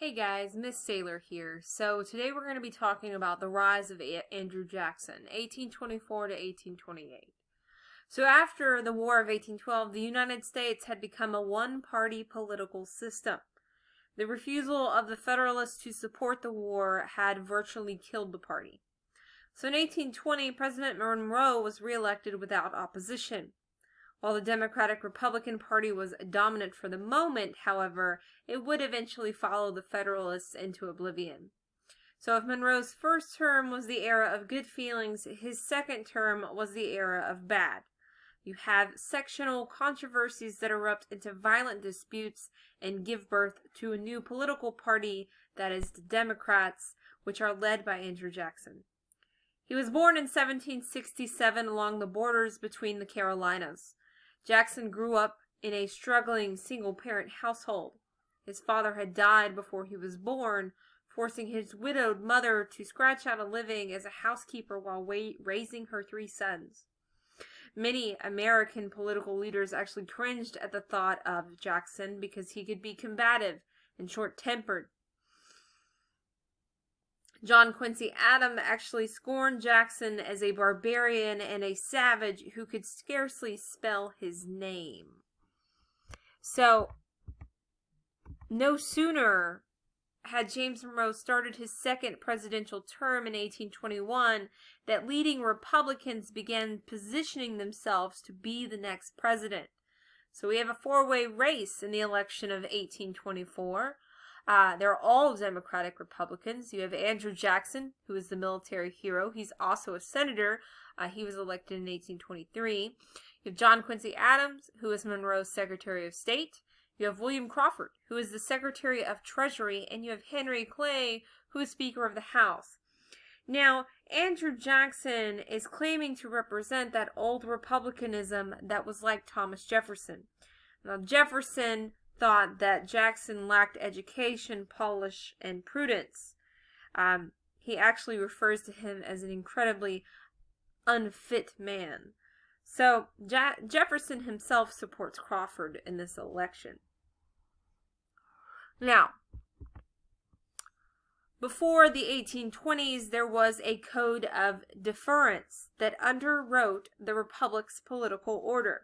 Hey guys, Miss Sailor here. So today we're going to be talking about the rise of Andrew Jackson, 1824 to 1828. So after the War of 1812, the United States had become a one-party political system. The refusal of the Federalists to support the war had virtually killed the party. So in 1820, President Monroe was reelected without opposition. While the Democratic-Republican Party was dominant for the moment, however, it would eventually follow the Federalists into oblivion. So if Monroe's first term was the era of good feelings, his second term was the era of bad. You have sectional controversies that erupt into violent disputes and give birth to a new political party, that is the Democrats, which are led by Andrew Jackson. He was born in 1767 along the borders between the Carolinas. Jackson grew up in a struggling single-parent household. His father had died before he was born, forcing his widowed mother to scratch out a living as a housekeeper while raising her three sons. Many American political leaders actually cringed at the thought of Jackson because he could be combative and short-tempered. John Quincy Adams actually scorned Jackson as a barbarian and a savage who could scarcely spell his name. So, no sooner had James Monroe started his second presidential term in 1821 that leading Republicans began positioning themselves to be the next president. So we have a four-way race in the election of 1824. They're all Democratic Republicans. You have Andrew Jackson, who is the military hero. He's also a senator. He was elected in 1823. You have John Quincy Adams, who is Monroe's Secretary of State. You have William Crawford, who is the Secretary of Treasury. And you have Henry Clay, who is Speaker of the House. Now, Andrew Jackson is claiming to represent that old Republicanism that was like Thomas Jefferson. Now, Jefferson thought that Jackson lacked education, polish, and prudence. He actually refers to him as an incredibly unfit man. So Jefferson himself supports Crawford in this election. Now, before the 1820s, there was a code of deference that underwrote the Republic's political order.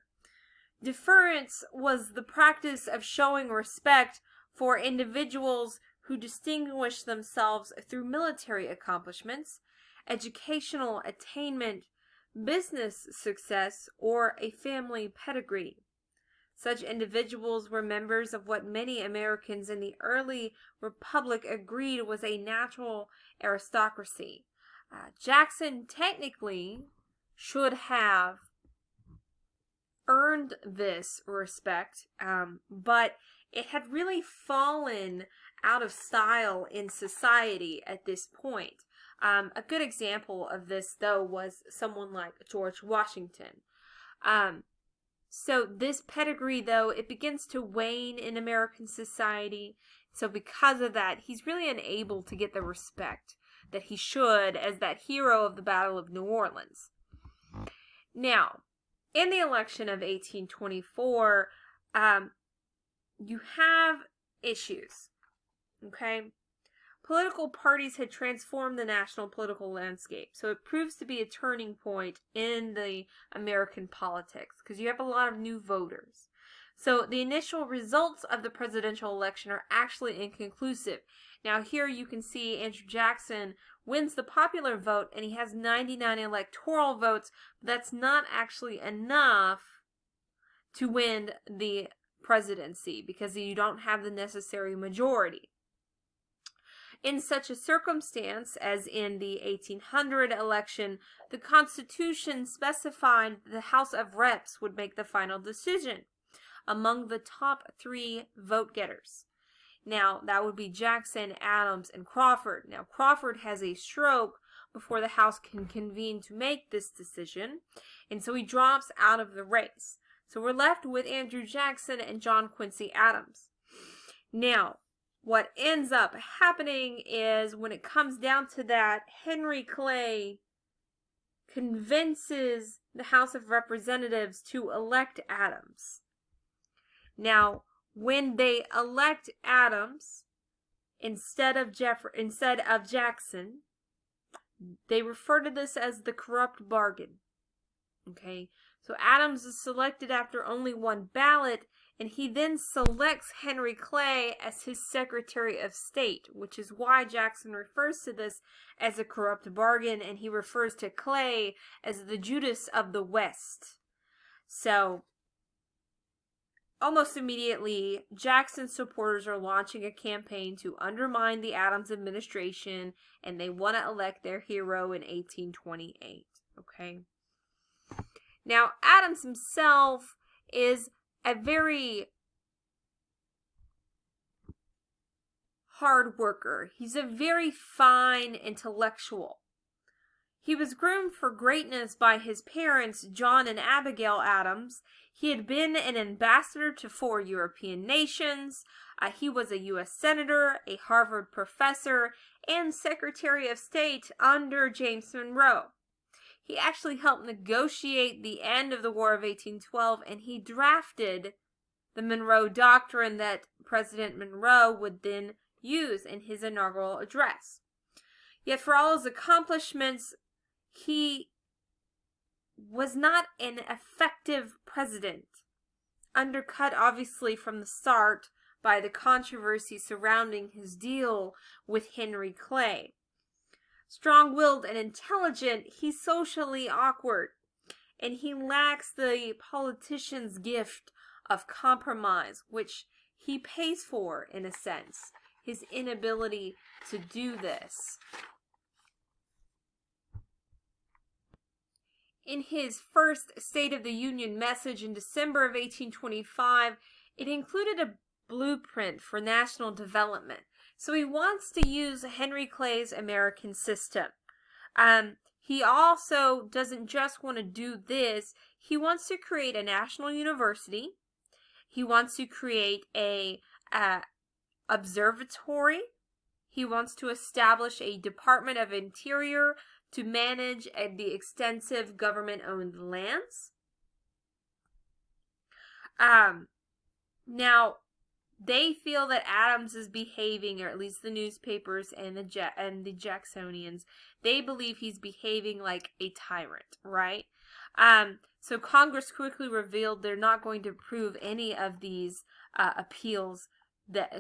Deference was the practice of showing respect for individuals who distinguish themselves through military accomplishments, educational attainment, business success, or a family pedigree. Such individuals were members of what many Americans in the early republic agreed was a natural aristocracy. Jackson technically should have earned this respect, but it had really fallen out of style in society at this point. A good example of this, though, was someone like George Washington. So this pedigree, though, it begins to wane in American society. So because of that, he's really unable to get the respect that he should as that hero of the Battle of New Orleans. Now, in the election of 1824, you have issues, okay? Political parties had transformed the national political landscape, so it proves to be a turning point in the American politics because you have a lot of new voters. So the initial results of the presidential election are actually inconclusive. Now here you can see Andrew Jackson wins the popular vote and he has 99 electoral votes, but that's not actually enough to win the presidency because you don't have the necessary majority. In such a circumstance, as in the 1800 election, the Constitution specified the House of Reps would make the final decision among the top three vote-getters. Now, that would be Jackson, Adams, and Crawford. Now, Crawford has a stroke before the House can convene to make this decision, and so he drops out of the race. So we're left with Andrew Jackson and John Quincy Adams. Now, what ends up happening is when it comes down to that, Henry Clay convinces the House of Representatives to elect Adams. Now, when they elect Adams, instead of Jackson. They refer to this as the corrupt bargain. Okay, so Adams is selected after only one ballot, and he then selects Henry Clay as his Secretary of State, which is why Jackson refers to this as a corrupt bargain, and he refers to Clay as the Judas of the West. So, almost immediately, Jackson's supporters are launching a campaign to undermine the Adams administration, and they want to elect their hero in 1828. Okay? Now, Adams himself is a very hard worker. He's a very fine intellectual. He was groomed for greatness by his parents, John and Abigail Adams. He had been an ambassador to 4 European nations. He was a U.S. Senator, a Harvard professor, and Secretary of State under James Monroe. He actually helped negotiate the end of the War of 1812, and he drafted the Monroe Doctrine that President Monroe would then use in his inaugural address. Yet for all his accomplishments, he was not an effective president, undercut obviously from the start by the controversy surrounding his deal with Henry Clay. Strong-willed and intelligent, he's socially awkward, and he lacks the politician's gift of compromise, which he pays for, in a sense, his inability to do this. In his first State of the Union message in December of 1825, it included a blueprint for national development. So he wants to use Henry Clay's American system. He also doesn't just want to do this. He wants to create a national university. He wants to create a observatory. He wants to establish a Department of Interior to manage the extensive government-owned lands. Now, they feel that Adams is behaving, or at least the newspapers and the Jacksonians, they believe he's behaving like a tyrant, right? So Congress quickly revealed they're not going to approve any of these appeals,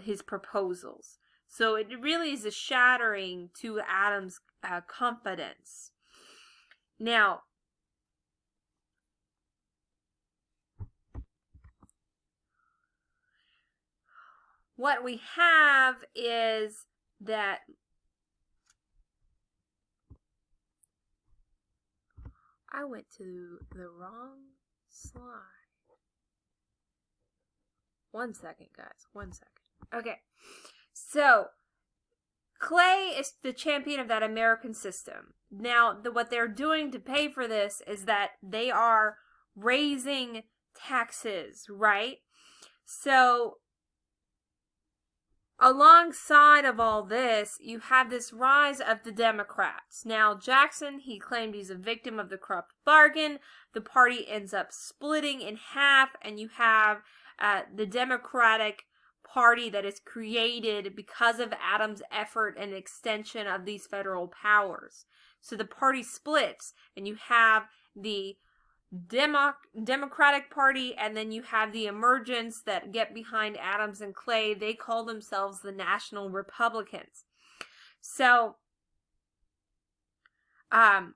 his proposals. So it really is a shattering to Adams' confidence. Now, what we have is that I went to the wrong slide. 1 second, guys. 1 second. Okay. So, Clay is the champion of that American system. Now, what they're doing to pay for this is that they are raising taxes, right? So, alongside of all this, you have this rise of the Democrats. Now, Jackson, he claimed he's a victim of the corrupt bargain. The party ends up splitting in half, and you have the Democratic Party that is created because of Adams' effort and extension of these federal powers. So the party splits, and you have the Democratic Party, and then you have the emergents that get behind Adams and Clay. They call themselves the National Republicans. So, you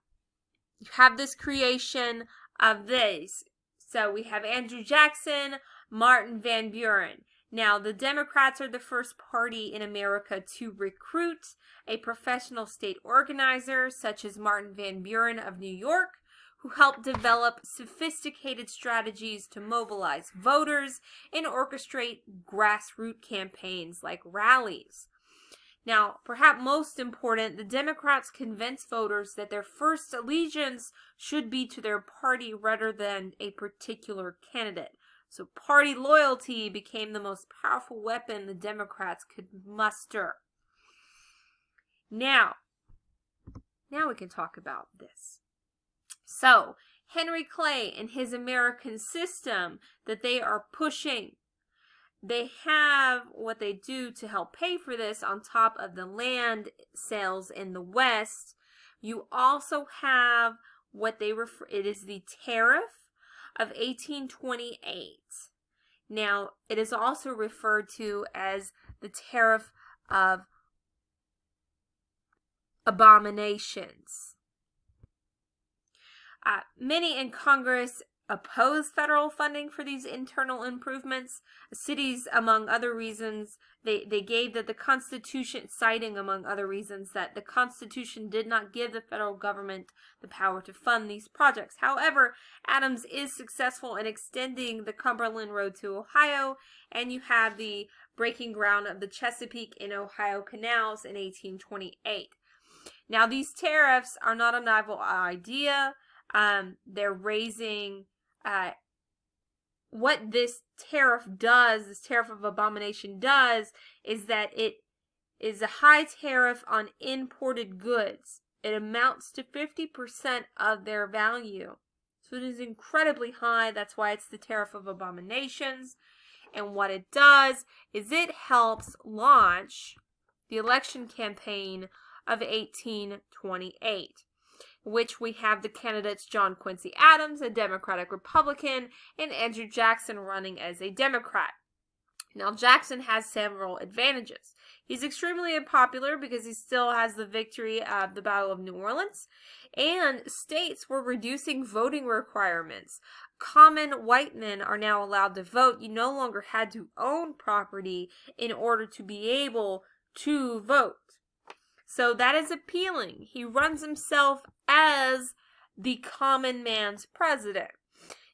have this creation of this. So we have Andrew Jackson, Martin Van Buren. Now, the Democrats are the first party in America to recruit a professional state organizer, such as Martin Van Buren of New York, who helped develop sophisticated strategies to mobilize voters and orchestrate grassroots campaigns like rallies. Now, perhaps most important, the Democrats convinced voters that their first allegiance should be to their party rather than a particular candidate. So party loyalty became the most powerful weapon the Democrats could muster. Now we can talk about this. So, Henry Clay and his American system that they are pushing, they have what they do to help pay for this on top of the land sales in the West. You also have what they refer, it is the tariff of 1828. Now, it is also referred to as the tariff of abominations. Many in Congress oppose federal funding for these internal improvements. Cities, among other reasons, they gave that the Constitution, citing among other reasons, that the Constitution did not give the federal government the power to fund these projects. However, Adams is successful in extending the Cumberland Road to Ohio, and you have the breaking ground of the Chesapeake and Ohio canals in 1828. Now, these tariffs are not a novel idea. They're raising what this tariff does, this tariff of abomination does, is that it is a high tariff on imported goods. It amounts to 50% of their value. So it is incredibly high. That's why it's the tariff of abominations. And what it does is it helps launch the election campaign of 1828. Which we have the candidates John Quincy Adams, a Democratic Republican, and Andrew Jackson running as a Democrat. Now, Jackson has several advantages. He's extremely unpopular because he still has the victory of the Battle of New Orleans, and states were reducing voting requirements. Common white men are now allowed to vote. You no longer had to own property in order to be able to vote. So that is appealing. He runs himself as the common man's president.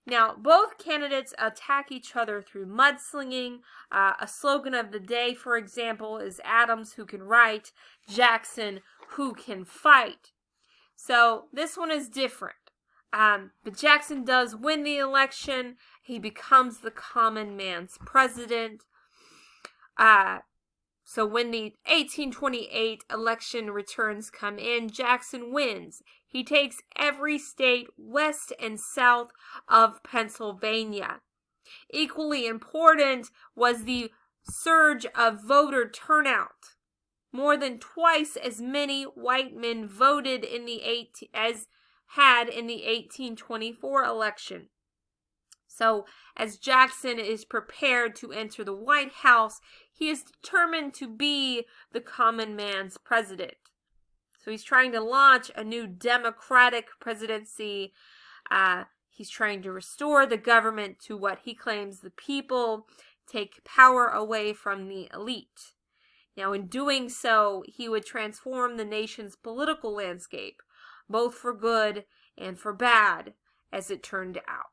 Now, both candidates attack each other through mudslinging. A slogan of the day, for example, is Adams, who can write, Jackson, who can fight. So this one is different. But Jackson does win the election. He becomes the common man's president. So when the 1828 election returns come in, Jackson wins. He takes every state west and south of Pennsylvania. Equally important was the surge of voter turnout. More than twice as many white men voted as had in the 1824 election. So, as Jackson is prepared to enter the White House, he is determined to be the common man's president. So he's trying to launch a new Democratic presidency. He's trying to restore the government to what he claims the people, take power away from the elite. Now, in doing so, he would transform the nation's political landscape, both for good and for bad, as it turned out.